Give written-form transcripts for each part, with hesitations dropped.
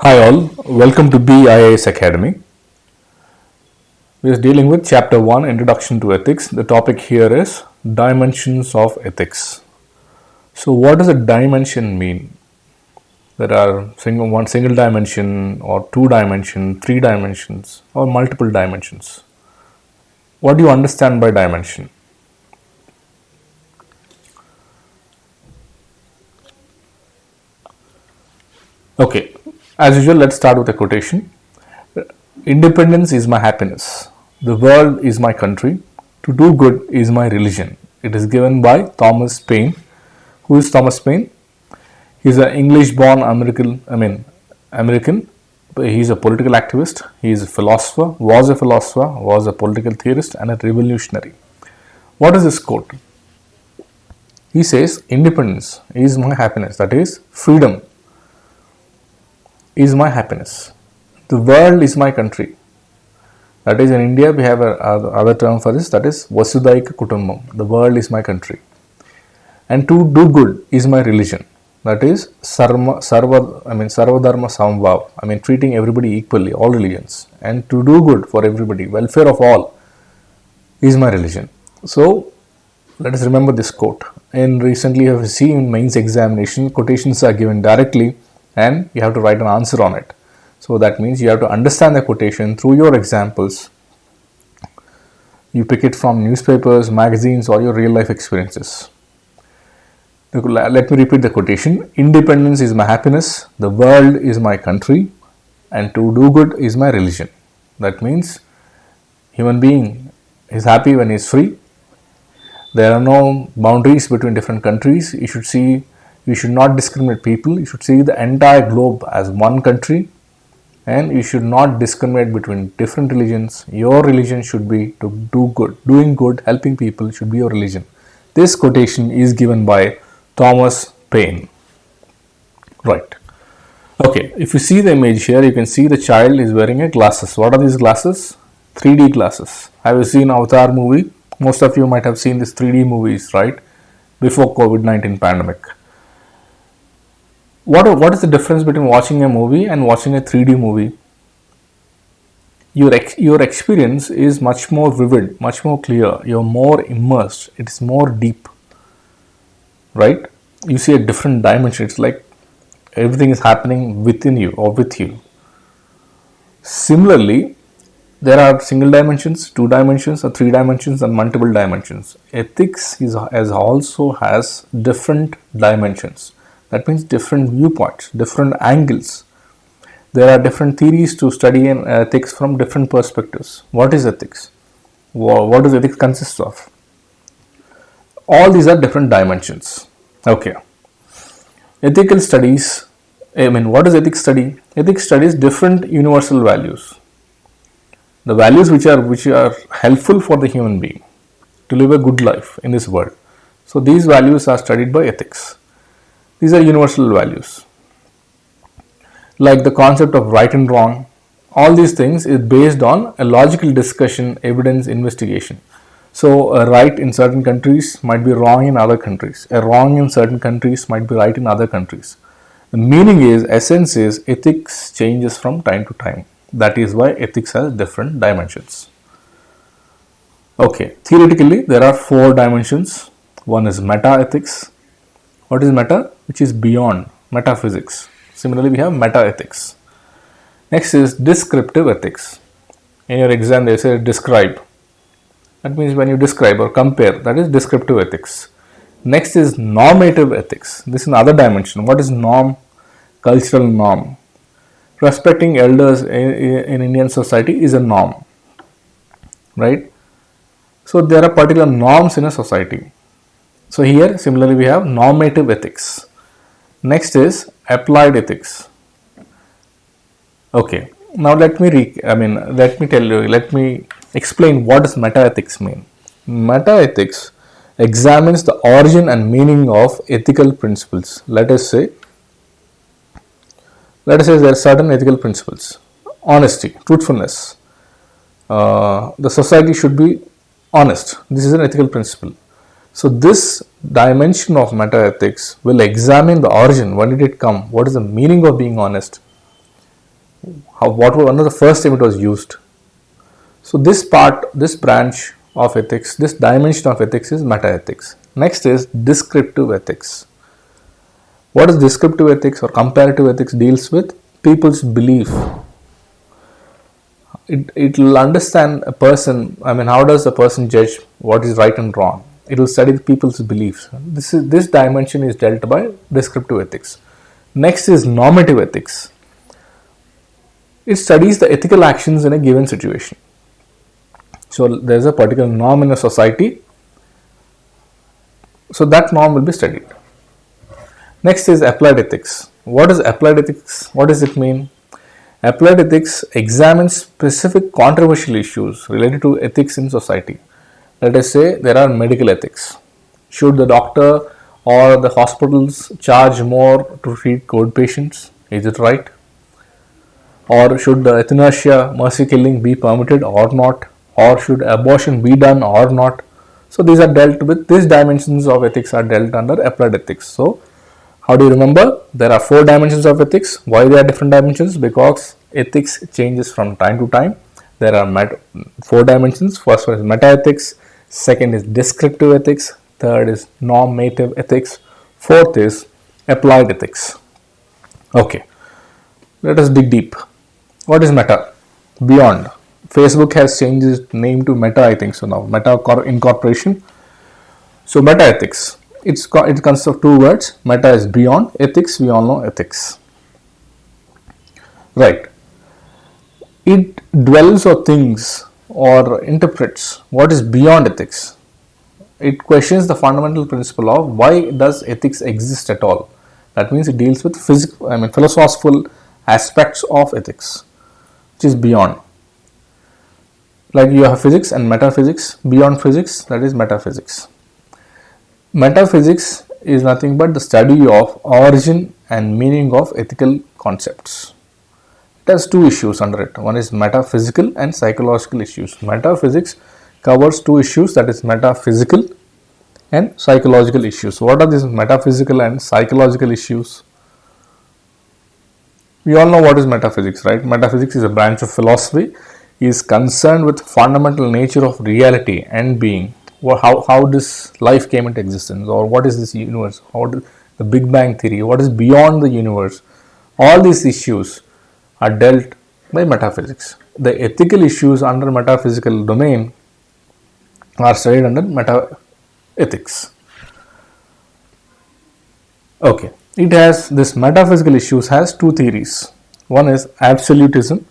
Hi all, welcome to beiasacademy. We are dealing with Chapter 1, Introduction to Ethics. The topic here is Dimensions of Ethics. So what does a dimension mean? There are one single dimension or two dimension, three dimensions or multiple dimensions. What do you understand by dimension? Okay, as usual, let's start with a quotation. Independence is my happiness. The world is my country. To do good is my religion. It is given by Thomas Paine. Who is Thomas Paine? He is an English-born American. He is a political activist. He is a philosopher, was a political theorist, and a revolutionary. What is this quote? He says, independence is my happiness. That is, freedom is my happiness. The world is my country. That is, in India we have another term for this, that is Vasudhaika Kutumbam. The world is my country. And to do good is my religion. That is Sarva Dharma Samvav. Treating everybody equally, all religions. And to do good for everybody, welfare of all, is my religion. So let us remember this quote. And recently you have seen in mains examination, quotations are given directly and you have to write an answer on it. So that means you have to understand the quotation through your examples. You pick it from newspapers, magazines, or your real life experiences. Let me repeat the quotation. Independence is my happiness, the world is my country, and to do good is my religion. That means human being is happy when he is free. There are no boundaries between different countries. You should not discriminate people. You should see the entire globe as one country. And you should not discriminate between different religions. Your religion should be to do good. Doing good, helping people should be your religion. This quotation is given by Thomas Paine. Right. Okay, if you see the image here, you can see the child is wearing a glasses. What are these glasses? 3D glasses. Have you seen Avatar movie? Most of you might have seen these 3D movies, right? Before COVID-19 pandemic. What is the difference between watching a movie and watching a 3D movie? Your experience is much more vivid, much more clear. You're more immersed. It is more deep, right? You see a different dimension. It's like everything is happening within you or with you. Similarly, there are single dimensions, two dimensions, or three dimensions, and multiple dimensions. Ethics also has different dimensions. That means different viewpoints, different angles. There are different theories to study in ethics from different perspectives. What is ethics? What does ethics consist of? All these are different dimensions. Okay. Ethical studies, what does ethics study? Ethics studies different universal values. The values which are helpful for the human being to live a good life in this world. So these values are studied by ethics. These are universal values. Like the concept of right and wrong, all these things is based on a logical discussion, evidence, investigation. So a right in certain countries might be wrong in other countries. A wrong in certain countries might be right in other countries. The essence is ethics changes from time to time. That is why ethics has different dimensions. Okay, theoretically there are 4 dimensions. One is meta-ethics. What is meta? Which is beyond metaphysics. Similarly, we have meta-ethics. Next is descriptive ethics. In your exam, they say describe. That means when you describe or compare, that is descriptive ethics. Next is normative ethics. This is another dimension. What is norm? Cultural norm. Respecting elders in Indian society is a norm. Right? So there are particular norms in a society. So here, similarly, we have normative ethics. Next is applied ethics. Okay, now let me explain what does meta-ethics mean. Meta-ethics examines the origin and meaning of ethical principles. Let us say there are certain ethical principles. Honesty, truthfulness. The society should be honest. This is an ethical principle. So this dimension of meta-ethics will examine the origin. When did it come? What is the meaning of being honest? What was one of the first time it was used? So this branch of ethics, this dimension of ethics is meta-ethics. Next is descriptive ethics. What is descriptive ethics or comparative ethics? Deals with people's belief. It will understand a person. I mean, how does a person judge what is right and wrong? It will study people's beliefs. This dimension is dealt by descriptive ethics. Next is normative ethics. It studies the ethical actions in a given situation. So there is a particular norm in a society. So that norm will be studied. Next is applied ethics. What is applied ethics? What does it mean? Applied ethics examines specific controversial issues related to ethics in society. Let us say there are medical ethics. Should the doctor or the hospitals charge more to treat COVID patients? Is it right? Or should the euthanasia, mercy killing be permitted or not? Or should abortion be done or not? So these are dealt with, these dimensions of ethics are dealt under applied ethics. So how do you remember? There are 4 dimensions of ethics. Why there are different dimensions? Because ethics changes from time to time. There are 4 dimensions. First one is meta-ethics. Second is descriptive ethics. Third is normative ethics. Fourth is applied ethics. Okay, let us dig deep. What is meta? Beyond. Facebook has changed its name to Meta, I think so now. Meta Incorporation. So meta ethics. It consists of 2 words. Meta is beyond. Ethics, we all know ethics. Right. It dwells or thinks or interprets what is beyond ethics. It questions the fundamental principle of why does ethics exist at all. That means it deals with philosophical aspects of ethics, which is beyond. Like you have physics and metaphysics. Beyond physics, that is metaphysics. Metaphysics is nothing but the study of origin and meaning of ethical concepts. It has 2 issues under it. One is metaphysical and psychological issues. Metaphysics covers 2 issues, that is metaphysical and psychological issues. What are these metaphysical and psychological issues? We all know what is metaphysics, right? Metaphysics is a branch of philosophy. It is concerned with fundamental nature of reality and being. How this life came into existence, or what is this universe? How the Big Bang theory? What is beyond the universe? All these issues are dealt by metaphysics. The ethical issues under metaphysical domain are studied under meta-ethics. Okay, it has this metaphysical issues has 2 theories. One is absolutism,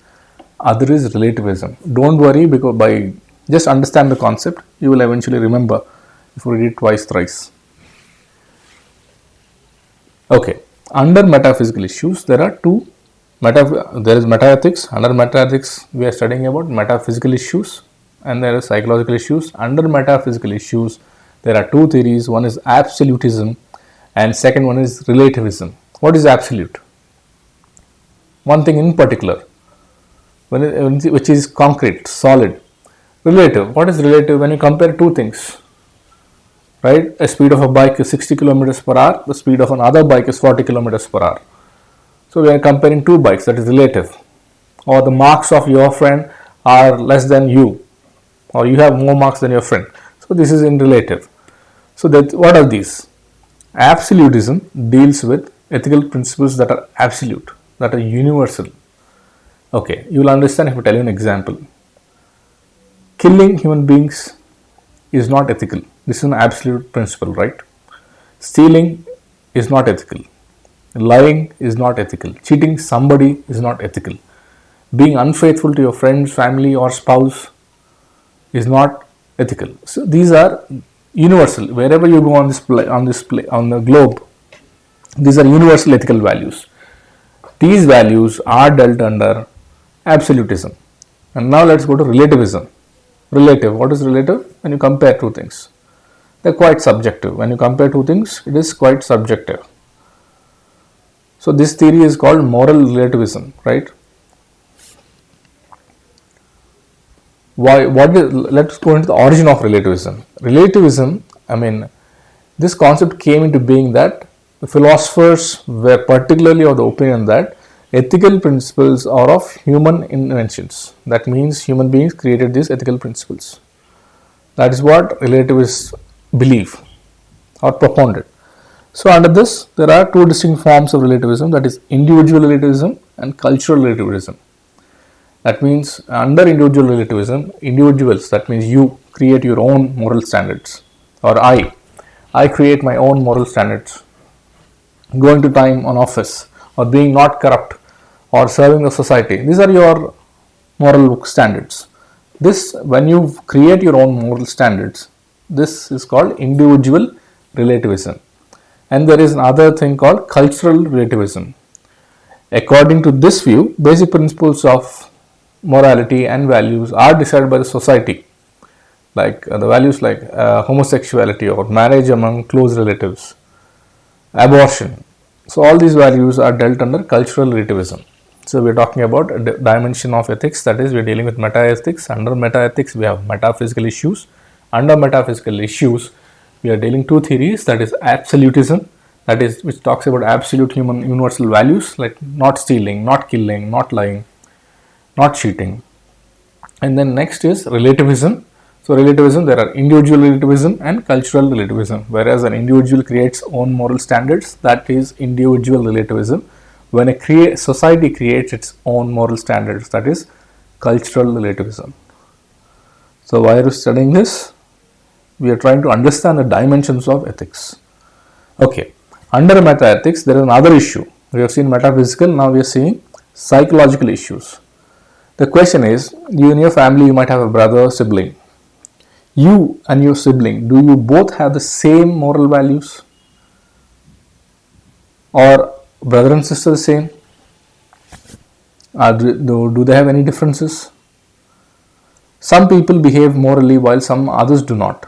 other is relativism. Don't worry, because by just understand the concept, you will eventually remember if you read it twice, thrice. Okay, under metaphysical issues, there are 2. There is meta-ethics. Under meta-ethics, we are studying about metaphysical issues, and there are psychological issues. Under metaphysical issues, there are 2 theories. One is absolutism, and second one is relativism. What is absolute? One thing in particular, which is concrete, solid. Relative. What is relative? When you compare 2 things, right? A speed of a bike is 60 kilometers per hour. The speed of another bike is 40 kilometers per hour. So we are comparing 2 bikes. That is relative. Or the marks of your friend are less than you, or you have more marks than your friend. So this is in relative. So what are these? Absolutism deals with ethical principles that are absolute, that are universal. Okay, you will understand if I tell you an example. Killing human beings is not ethical. This is an absolute principle, right? Stealing is not ethical. Lying is not ethical. Cheating somebody is not ethical. Being unfaithful to your friends, family, or spouse is not ethical. So these are universal. Wherever you go on the globe, these are universal ethical values. These values are dealt under absolutism. And now let's go to relativism. Relative. What is relative? When you compare 2 things, they're quite subjective. When you compare 2 things, it is quite subjective. So this theory is called moral relativism, right? Let's go into the origin of relativism. Relativism, this concept came into being that the philosophers were particularly of the opinion that Ethical principles are of human inventions. That means human beings created these ethical principles. That is what relativists believe or propounded. So under this, there are two distinct forms of relativism, that is individual relativism and cultural relativism. That means under individual relativism, individuals, that means you create your own moral standards, or I create my own moral standards. Going to time on office, or being not corrupt, or serving the society. These are your moral standards. This, when you create your own moral standards, this is called individual relativism. And there is another thing called cultural relativism. According to this view, basic principles of morality and values are decided by the society, like the values like homosexuality or marriage among close relatives, abortion. So all these values are dealt under cultural relativism. So we are talking about a dimension of ethics, that is we are dealing with meta-ethics. Under meta-ethics we have metaphysical issues. Under metaphysical issues we are dealing two theories, that is absolutism, that is which talks about absolute human universal values like not stealing, not killing, not lying, not cheating. And then next is relativism. So relativism, there are individual relativism and cultural relativism. Whereas an individual creates own moral standards, that is individual relativism. When a society creates its own moral standards, that is cultural relativism. So why are we studying this? We are trying to understand the dimensions of ethics. Okay, under meta-ethics there is another issue. We have seen metaphysical, now we are seeing psychological issues. The question is, you in your family, you might have a brother or sibling. You and your sibling, do you both have the same moral values? Or brother and sister the same? Do they have any differences? Some people behave morally while some others do not.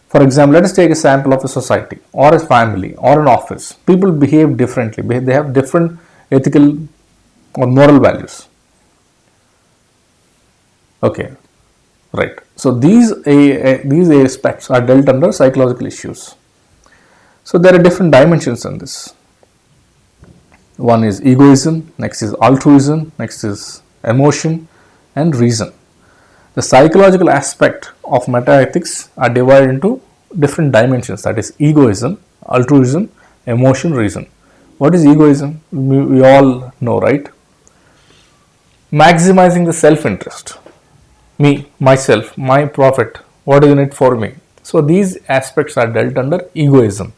For example, let us take a sample of a society or a family or an office. People behave differently. They have different ethical or moral values. Okay, right. So these aspects are dealt under psychological issues. So there are different dimensions in this. One is egoism, next is altruism, next is emotion and reason. The psychological aspect of meta-ethics are divided into different dimensions, that is egoism, altruism, emotion, reason. What is egoism? We all know, right? Maximizing the self-interest. Me, myself, my profit, what is in it for me? So these aspects are dealt under egoism.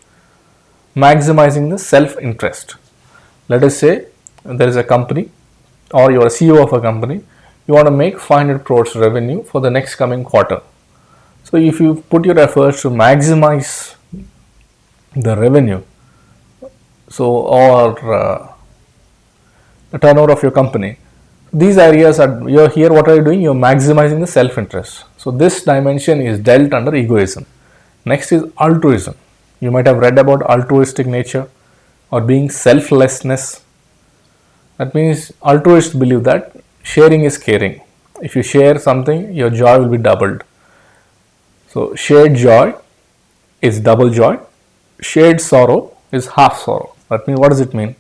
Maximizing the self-interest. Let us say there is a company, or you are a CEO of a company, you want to make 500 crores revenue for the next coming quarter. So if you put your efforts to maximize the revenue, or the turnover of your company, these areas are, you're here, what are you doing? You're maximizing the self-interest. So this dimension is dealt under egoism. Next is altruism. You might have read about altruistic nature or being selflessness. That means altruists believe that sharing is caring. If you share something, your joy will be doubled. So shared joy is double joy. Shared sorrow is half sorrow. That means, what does it mean?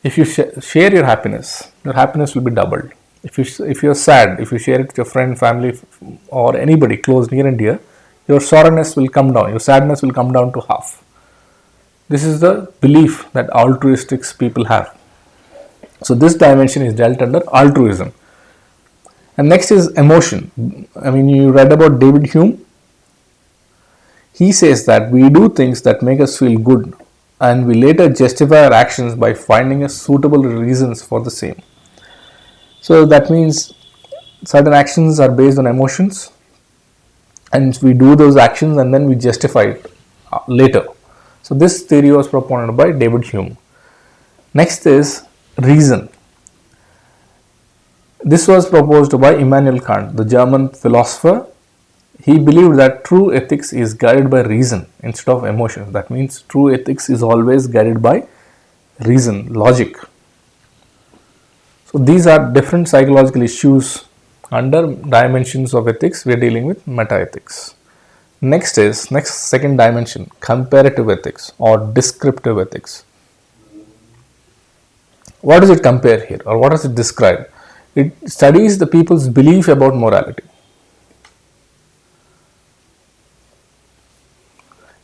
If you share your happiness will be doubled. If you're sad, if you share it with your friend, family, or anybody close, near and dear, your sorrowness will come down. Your sadness will come down to half. This is the belief that altruistic people have. So this dimension is dealt under altruism. And next is emotion. You read about David Hume. He says that we do things that make us feel good, and we later justify our actions by finding suitable reasons for the same. So that means certain actions are based on emotions, and we do those actions and then we justify it later. So this theory was propounded by David Hume. Next is reason. This was proposed by Immanuel Kant, the German philosopher. He believed that true ethics is guided by reason instead of emotion. That means true ethics is always guided by reason, logic. So these are different psychological issues under dimensions of ethics. We are dealing with meta-ethics. Next second dimension, comparative ethics or descriptive ethics. what does it compare here, or what does it describe? It studies the people's belief about morality.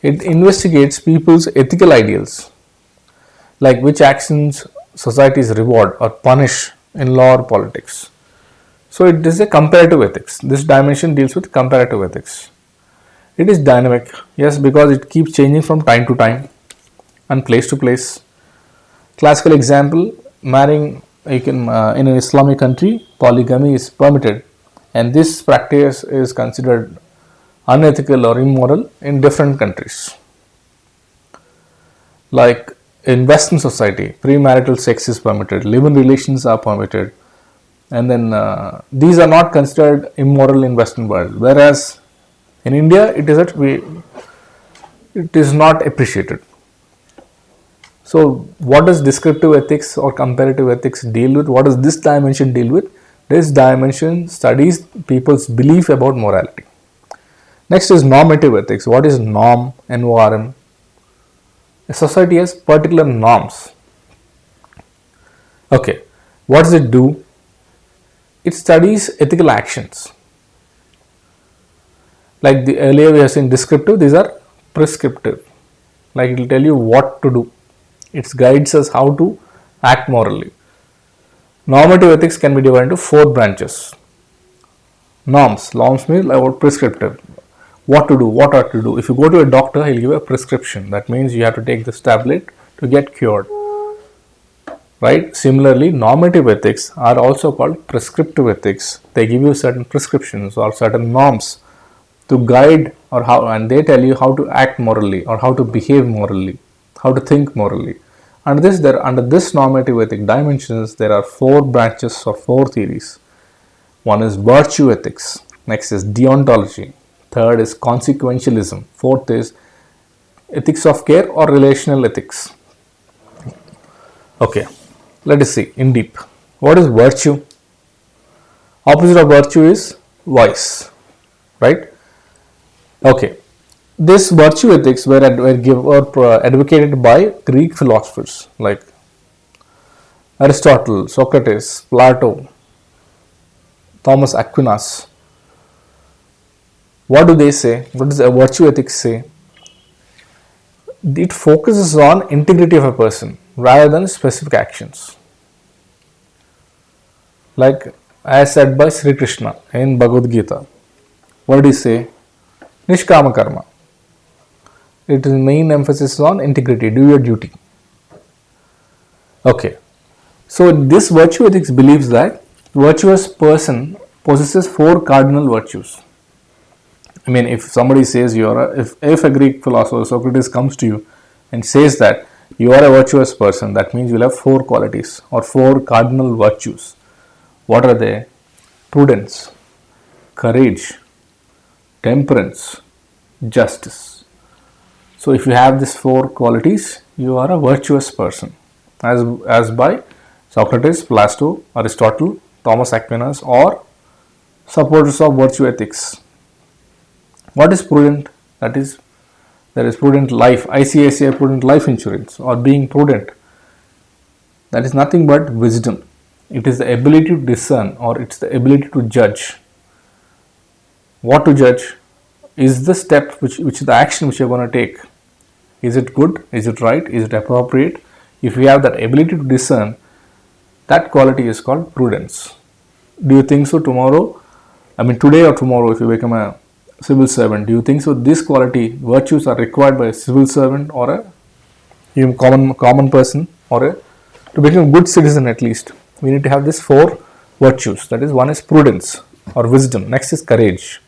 It investigates people's ethical ideals, like which actions societies reward or punish in law or politics. So it is a comparative ethics. This dimension deals with comparative ethics. It is dynamic, yes, because it keeps changing from time to time and place to place. Classical example, marrying, you can in an Islamic country, polygamy is permitted, and this practice is considered unethical or immoral in different countries. Like in Western society, premarital sex is permitted, live-in relations are permitted, and then these are not considered immoral in Western world, whereas in India it is not appreciated. So what does descriptive ethics or comparative ethics deal with? What does this dimension deal with? This dimension studies people's belief about morality. Next is normative ethics. What is norm, NORM? A society has particular norms. Okay, what does it do? It studies ethical actions. Like the earlier we have seen descriptive, these are prescriptive. Like it will tell you what to do. It guides us how to act morally. Normative ethics can be divided into 4 branches. Norms means about prescriptive. What to do, what not to do. If you go to a doctor, he'll give a prescription. That means you have to take this tablet to get cured. Right? Similarly, normative ethics are also called prescriptive ethics. They give you certain prescriptions or certain norms to guide or how, and they tell you how to act morally or how to behave morally, how to think morally. Under this normative ethic dimensions, there are 4 branches or 4 theories. One is virtue ethics. Next is deontology. Third is consequentialism. Fourth is ethics of care or relational ethics. Okay, let us see in deep. What is virtue? Opposite of virtue is vice, right? Okay, this virtue ethics were advocated by Greek philosophers like Aristotle, Socrates, Plato, Thomas Aquinas. What do they say? What does a virtue ethics say? It focuses on integrity of a person rather than specific actions. Like as said by Sri Krishna in Bhagavad Gita. What did he say? Nishkama Karma. It is main emphasis on integrity, do your duty. Okay. So this virtue ethics believes that virtuous person possesses 4 cardinal virtues. I mean, if somebody says if a Greek philosopher Socrates comes to you and says that you are a virtuous person, that means you will have 4 qualities or 4 cardinal virtues. What are they? Prudence, courage, temperance, justice. So if you have these 4 qualities, you are a virtuous person, as by Socrates, Plato, Aristotle, Thomas Aquinas, or supporters of virtue ethics. What is prudent? That is, there is prudent life, ICICI prudent life insurance, or being prudent. That is nothing but wisdom. It is the ability to discern, or it's the ability to judge. What to judge? Is the step which the action which you are going to take, is it good? Is it right? Is it appropriate? If you have that ability to discern, that quality is called prudence. Do you think so tomorrow? I mean today or tomorrow, if you become a civil servant, do you think so this quality, virtues are required by a civil servant or a common person, or to become a good citizen at least? We need to have these 4 virtues. That is, one is prudence or wisdom. Next is courage.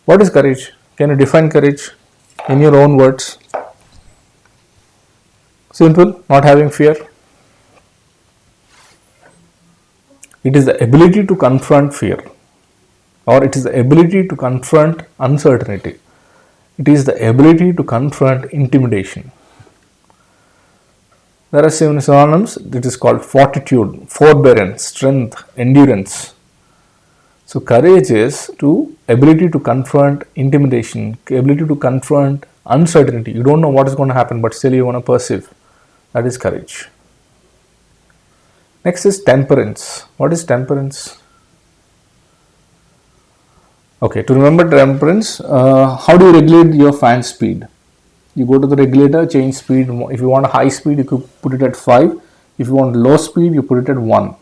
What is courage? Can you define courage in your own words? Simple, not having fear. It is the ability to confront fear, or it is the ability to confront uncertainty. It is the ability to confront intimidation. There are 7 synonyms. It is called fortitude, forbearance, strength, endurance. So courage is to ability to confront intimidation, ability to confront uncertainty. You don't know what is going to happen, but still you want to persevere. That is courage. Next is temperance. What is temperance? Okay, to remember temperance, how do you regulate your fan speed? You go to the regulator, change speed. If you want a high speed, you could put it at 5. If you want low speed, you put it at 1.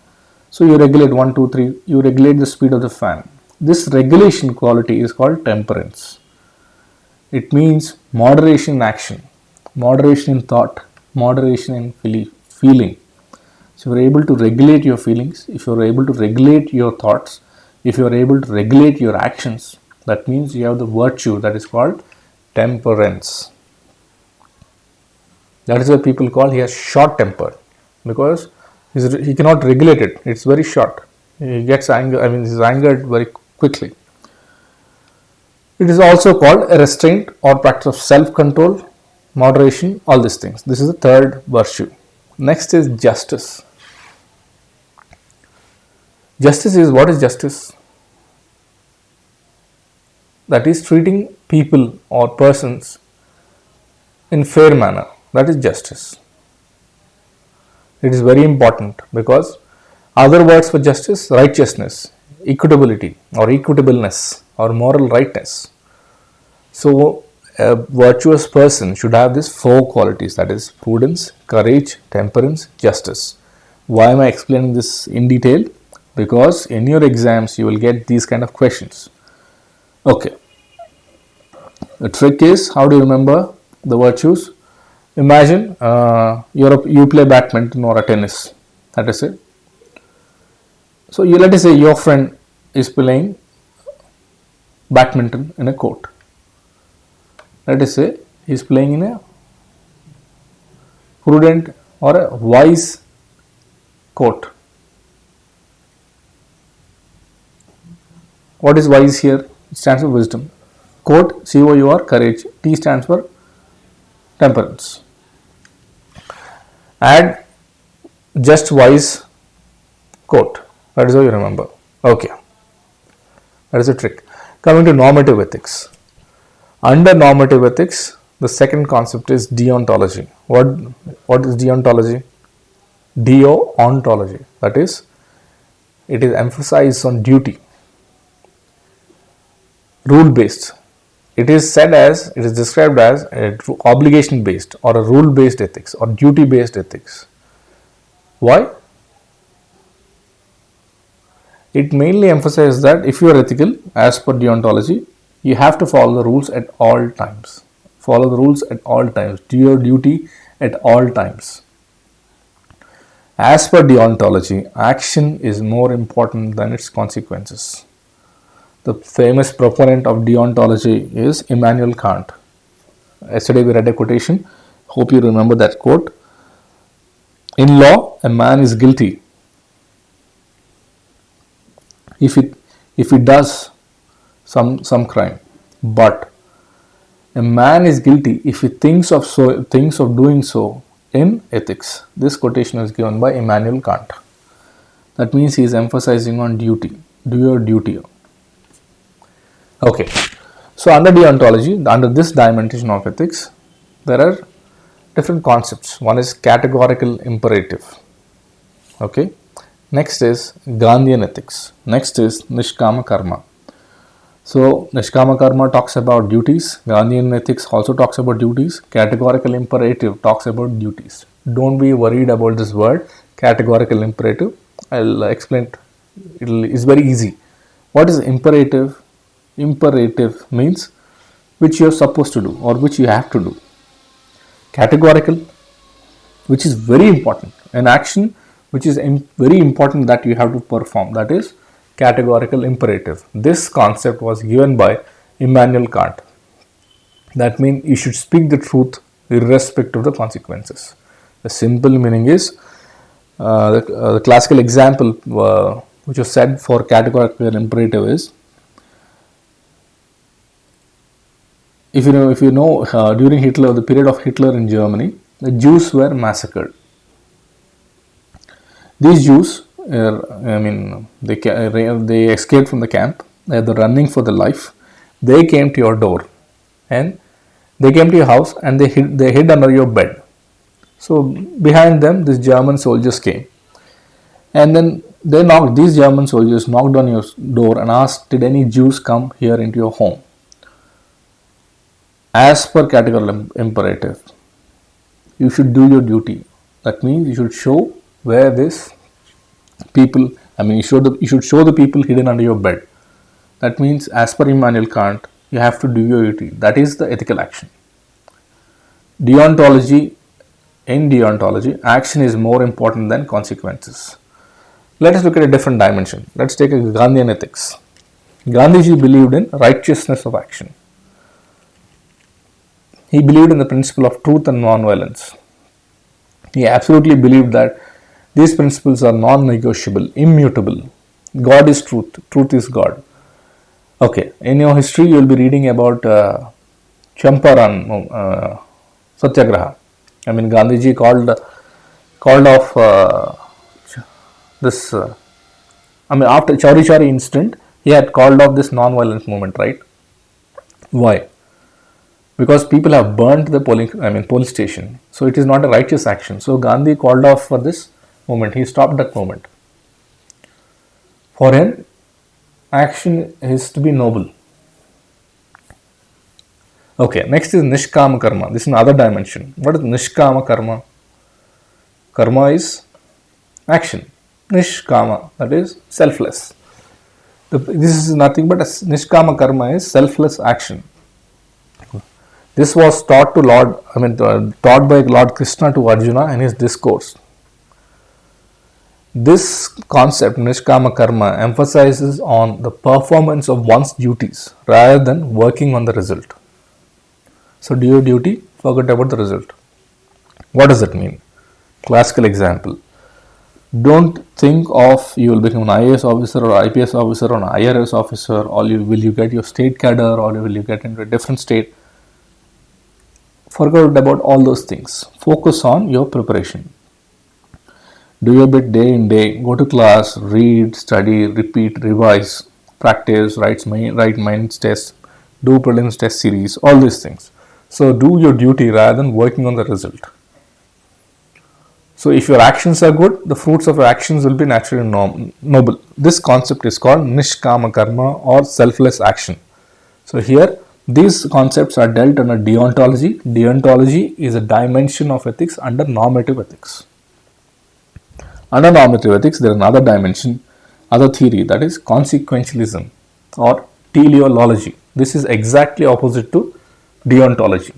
So you regulate 1, 2, 3. You regulate the speed of the fan. This regulation quality is called temperance. It means moderation in action, moderation in thought, moderation in feeling. So if you're able to regulate your feelings, if you're able to regulate your thoughts, if you're able to regulate your actions, that means you have the virtue that is called temperance. That is why people call he has short temper, because he cannot regulate it. It's very short. He gets anger. He's angered very quickly. It is also called a restraint or practice of self-control, moderation, all these things. This is the third virtue. Next is justice. Justice is, what is justice? That is treating people or persons in fair manner. That is justice. It is very important because other words for justice, righteousness, equitability or equitableness or moral rightness. So a virtuous person should have these 4 qualities, that is prudence, courage, temperance, justice. Why am I explaining this in detail? Because in your exams you will get these kind of questions. Okay. The trick is, how do you remember the virtues? Imagine you play badminton or a tennis, let us say. So let us say your friend is playing badminton in a court. Let us say he is playing in a prudent or a wise court. What is wise here? It stands for wisdom. Court, C-O-U-R, courage. T stands for temperance. Add just wise court. That is how you remember. Okay. That is a trick. Coming to normative ethics. Under normative ethics, the second concept is deontology. What is deontology? Deontology. That is, it is emphasized on duty. Rule based. It is described as obligation based or a rule based ethics or duty based ethics. Why? It mainly emphasizes that if you are ethical, as per deontology, you have to follow the rules at all times. Follow the rules at all times. Do your duty at all times. As per deontology, action is more important than its consequences. The famous proponent of deontology is Immanuel Kant. Yesterday we read a quotation. Hope you remember that quote. In law, a man is guilty if he does some crime, but a man is guilty if he thinks of doing so in ethics. This quotation is given by Immanuel Kant. That means he is emphasizing on duty. Do your duty. Okay, so under deontology, under this dimension of ethics, there are different concepts. One is categorical imperative. Okay, next is Gandhian ethics. Next is Nishkama Karma. So Nishkama Karma talks about duties. Gandhian ethics also talks about duties. Categorical imperative talks about duties. Don't be worried about this word, categorical imperative. I'll explain it. It's very easy. What is imperative? Imperative means which you are supposed to do or which you have to do. Categorical, which is very important. An action which is very important that you have to perform. That is categorical imperative. This concept was given by Immanuel Kant. That means you should speak the truth irrespective of the consequences. The simple meaning is the classical example which was said for categorical imperative is, if you know during the period of Hitler in Germany, the Jews were massacred. These Jews, they escaped from the camp. They were running for their life. They came to your door, and they came to your house, and they hid under your bed. So behind them, these German soldiers came. And then these German soldiers knocked on your door and asked, did any Jews come here into your home? As per categorical imperative, you should do your duty. That means you should show where this people, you should show the people hidden under your bed. That means, as per Immanuel Kant, you have to do your duty. That is the ethical action. Deontology, action is more important than consequences. Let us look at a different dimension. Let's take a Gandhian ethics. Gandhiji believed in righteousness of action. He believed in the principle of truth and non-violence. He absolutely believed that these principles are non-negotiable, immutable. God is truth. Truth is God. Okay, in your history you will be reading about Champaran Satyagraha. Gandhiji called off this. After Chauri Chauri incident, he had called off this non-violence movement, right? Why? Because people have burnt the police station. So it is not a righteous action. So Gandhi called off for this movement. He stopped that movement. For him, action is to be noble. Okay, next is Nishkama Karma. This is another dimension. What is Nishkama Karma? Karma is action. Nishkama, that is selfless. This is nothing but Nishkama Karma is selfless action. This was taught by Lord Krishna to Arjuna in his discourse. This concept, Nishkama Karma, emphasizes on the performance of one's duties rather than working on the result. So do your duty, forget about the result. What does that mean? Classical example. Don't think of you will become an IAS officer or IPS officer or an IRS officer, or will you get your state cadre, or will you get into a different state. Forget about all those things. Focus on your preparation. Do your bit day in day. Go to class, read, study, repeat, revise, practice, write minds tests, do prelims test series, all these things. So do your duty rather than working on the result. So if your actions are good, the fruits of your actions will be naturally noble. This concept is called Nishkama Karma or selfless action. So here, these concepts are dealt under deontology. Deontology is a dimension of ethics under normative ethics. Under normative ethics, there is another dimension, other theory, that is consequentialism or teleology. This is exactly opposite to deontology.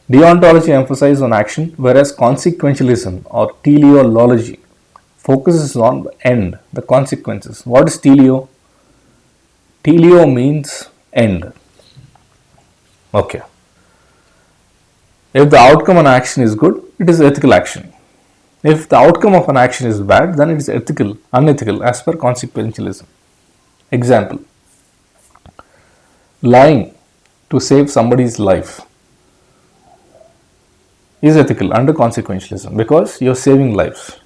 Deontology emphasizes on action, whereas consequentialism or teleology focuses on the end, the consequences. What is teleo? Teleo means end. Okay. If the outcome of an action is good, it is ethical action. If the outcome of an action is bad, then it is unethical as per consequentialism. Example. Lying to save somebody's life is ethical under consequentialism because you are saving lives.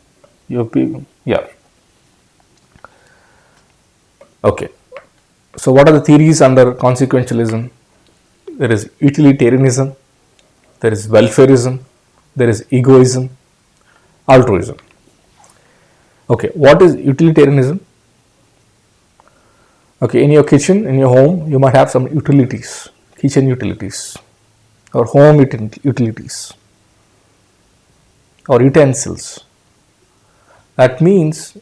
Okay. So what are the theories under consequentialism? There is utilitarianism, there is welfarism, there is egoism, altruism. Okay, what is utilitarianism? Okay, in your kitchen, in your home, you might have some utilities, kitchen utilities, or home utilities, or utensils. That means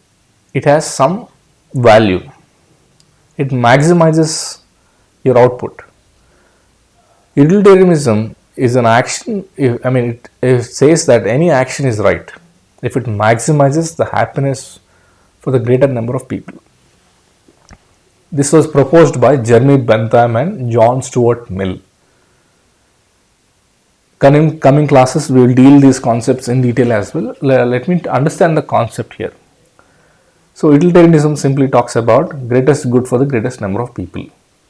it has some value. It maximizes your output. Utilitarianism is an action, it says that any action is right if it maximizes the happiness for the greater number of people. This was proposed by Jeremy Bentham and John Stuart Mill. Coming classes, we will deal these concepts in detail as well. Let me understand the concept here. So utilitarianism simply talks about greatest good for the greatest number of people.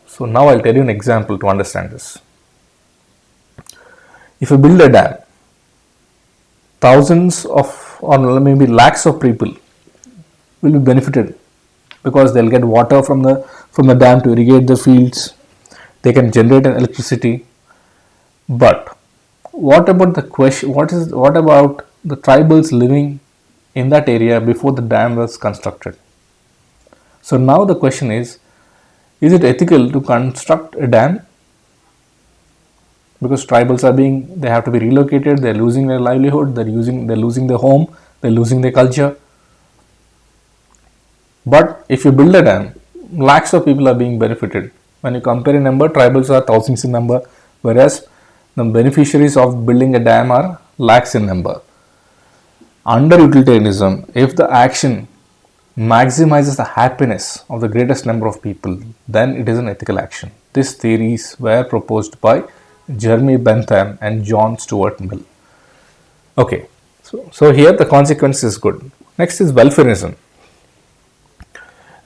So now I'll tell you an example to understand this. If you build a dam, thousands of or maybe lakhs of people will be benefited because they'll get water from the dam to irrigate the fields. They can generate an electricity. But what about the question? What about the tribals living in that area before the dam was constructed. So now the question is it ethical to construct a dam? Because tribals they have to be relocated, they're losing their livelihood, they're losing their home, they're losing their culture. But if you build a dam, lakhs of people are being benefited. When you compare in number, tribals are thousands in number, whereas the beneficiaries of building a dam are lakhs in number. Under utilitarianism, if the action maximizes the happiness of the greatest number of people, then it is an ethical action. These theories were proposed by Jeremy Bentham and John Stuart Mill. Okay, so here the consequence is good. Next is Welfarism.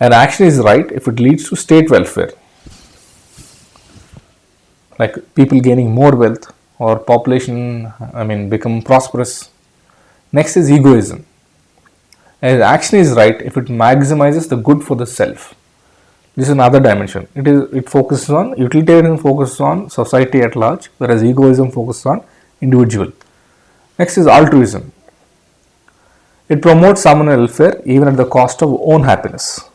An action is right if it leads to state welfare, like people gaining more wealth or population become prosperous. Next is egoism. An action is right if it maximizes the good for the self. This is another dimension. Utilitarianism focuses on society at large, whereas egoism focuses on individual. Next is altruism. It promotes someone's welfare even at the cost of own happiness.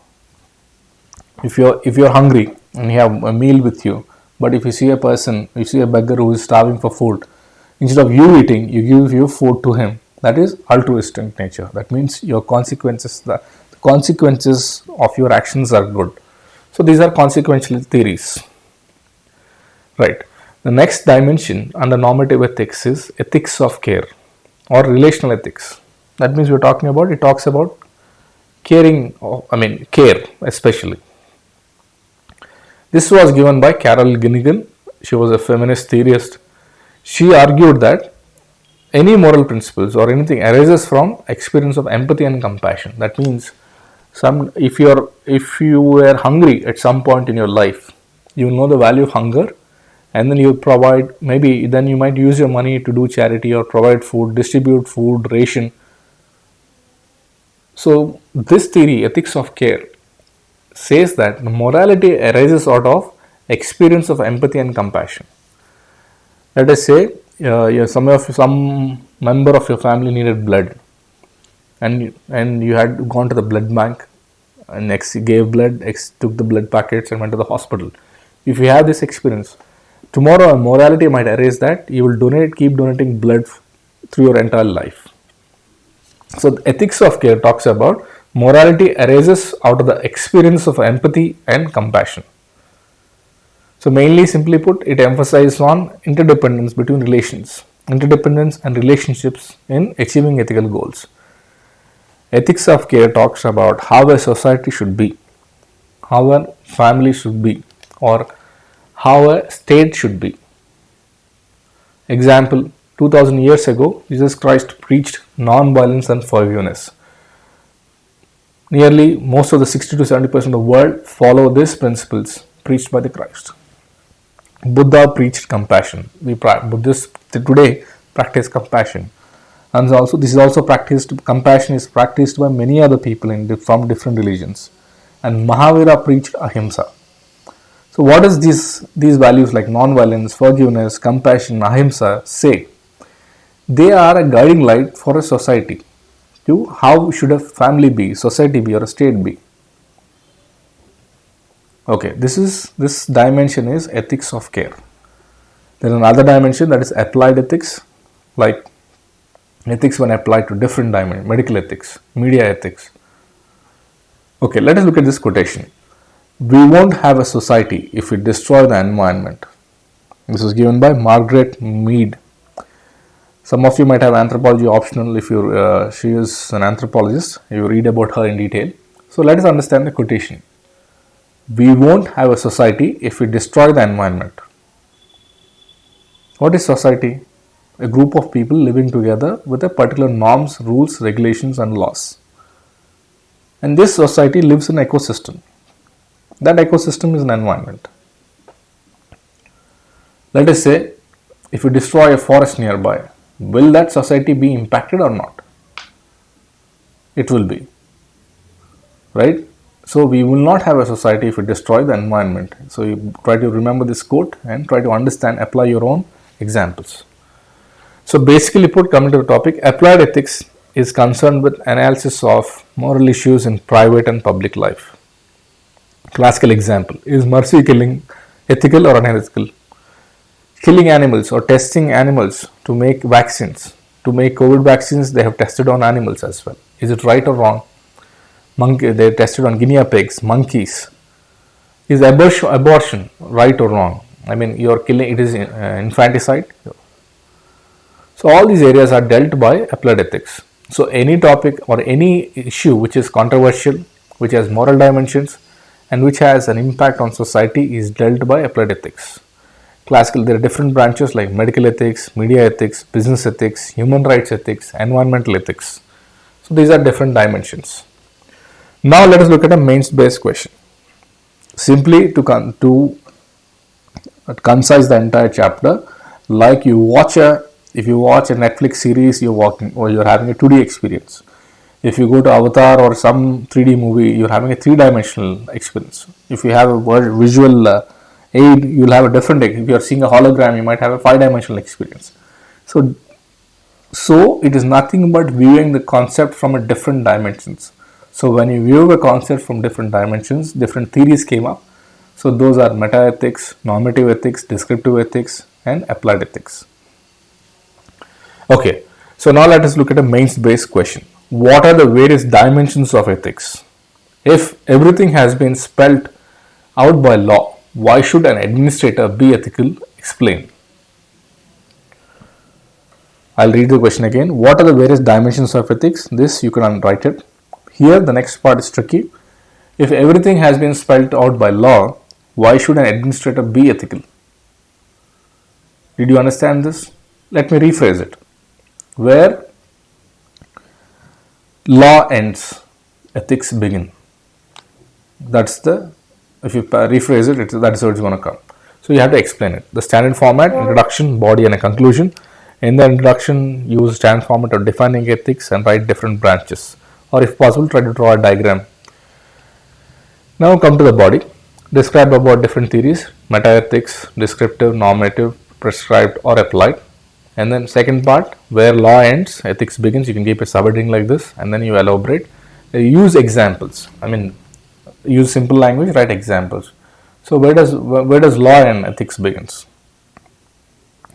If you're hungry and you have a meal with you, but if you see a beggar who is starving for food, instead of you eating, you give your food to him. That is altruistic nature. That means the consequences of your actions are good. So these are consequential theories. Right. The next dimension under normative ethics is ethics of care or relational ethics. That means it talks about care especially. This was given by Carol Ginnigan. She was a feminist theorist. She argued that any moral principles or anything arises from experience of empathy and compassion. That means if you were hungry at some point in your life, you know the value of hunger, and then you might use your money to do charity or provide food, distribute food, ration. So this theory, ethics of care, says that morality arises out of experience of empathy and compassion. Let us say some member of your family needed blood, and you had gone to the blood bank and gave blood, took the blood packets and went to the hospital. If you have this experience, tomorrow morality might arise that you will keep donating blood through your entire life. So the ethics of care talks about morality arises out of the experience of empathy and compassion. So mainly, simply put, it emphasizes on interdependence between relations, interdependence and relationships in achieving ethical goals. Ethics of care talks about how a society should be, how a family should be, or how a state should be. Example, 2000 years ago, Jesus Christ preached non-violence and forgiveness. Nearly most of the 60 to 70% of the world follow these principles preached by the Christ. Buddha preached compassion. Buddhists today practice compassion. And also this is also practiced, compassion is practiced by many other people from different religions. And Mahavira preached ahimsa. So what does these values like non-violence, forgiveness, compassion, ahimsa say? They are a guiding light for a society. To how should a family be, society be, or a state be. Okay, this dimension is ethics of care. There is another dimension, that is applied ethics, like ethics when applied to different dimensions, medical ethics, media ethics. Okay, let us look at this quotation. We won't have a society if we destroy the environment. This was given by Margaret Mead. Some of you might have anthropology optional if she is an anthropologist. You read about her in detail. So let us understand the quotation. We won't have a society if we destroy the environment. What is society? A group of people living together with a particular norms, rules, regulations and laws. And this society lives in an ecosystem. That ecosystem is an environment. Let us say, if we destroy a forest nearby, will that society be impacted or not? It will be. Right? So we will not have a society if we destroy the environment. So you try to remember this quote and try to understand, apply your own examples. So basically put, coming to the topic, applied ethics is concerned with analysis of moral issues in private and public life. Classical example, is mercy killing ethical or unethical? Killing animals or testing animals to make vaccines. To make COVID vaccines, they have tested on animals as well. Is it right or wrong? They tested on guinea pigs, monkeys. Is abortion right or wrong? I mean, you're killing, it is infanticide. So all these areas are dealt by applied ethics. So any topic or any issue which is controversial, which has moral dimensions, and which has an impact on society is dealt by applied ethics. Classical, there are different branches like medical ethics, media ethics, business ethics, human rights ethics, environmental ethics. So these are different dimensions. Now let us look at a mains-based question. Simply to concise the entire chapter, like if you watch a Netflix series, you're having a 2D experience. If you go to Avatar or some 3D movie, you're having a 3-dimensional experience. If you have a visual aid, you'll have a different. If you're seeing a hologram, you might have a 5-dimensional experience. So it is nothing but viewing the concept from a different dimensions. So when you view a concept from different dimensions, different theories came up. So those are meta ethics, normative ethics, descriptive ethics, and applied ethics. Okay, so now let us look at a mains-based question. What are the various dimensions of ethics? If everything has been spelled out by law, why should an administrator be ethical? Explain. I'll read the question again. What are the various dimensions of ethics? This you can write it. Here the next part is tricky. If everything has been spelled out by law, why should an administrator be ethical? Did you understand this? Let me rephrase it. Where law ends, ethics begin. If you rephrase it, that's how it's going to come. So you have to explain it. The standard format, introduction, body, and a conclusion. In the introduction, use standard format of defining ethics and write different branches. Or if possible, try to draw a diagram. Now come to the body. Describe about different theories, meta-ethics, descriptive, normative, prescribed or applied. And then second part, where law ends, ethics begins. You can keep a subheading like this and then you elaborate. Use examples. Use simple language, write examples. So where does law end, ethics begins?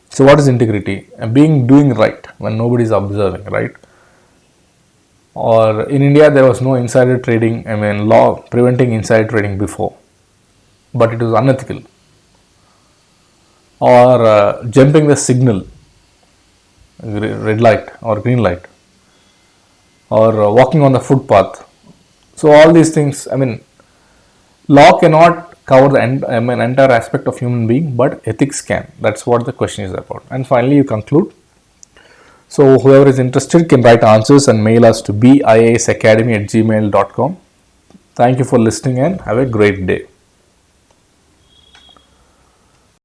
So what is integrity? Doing right when nobody is observing, right? Or in India there was no insider trading, law preventing insider trading before, but it was unethical. Or jumping the signal, red light or green light, or walking on the footpath. So all these things, law cannot cover the entire aspect of human being, but ethics can. That's what the question is about. And finally you conclude. So whoever is interested can write answers and mail us to beiasacademy@gmail.com. Thank you for listening and have a great day.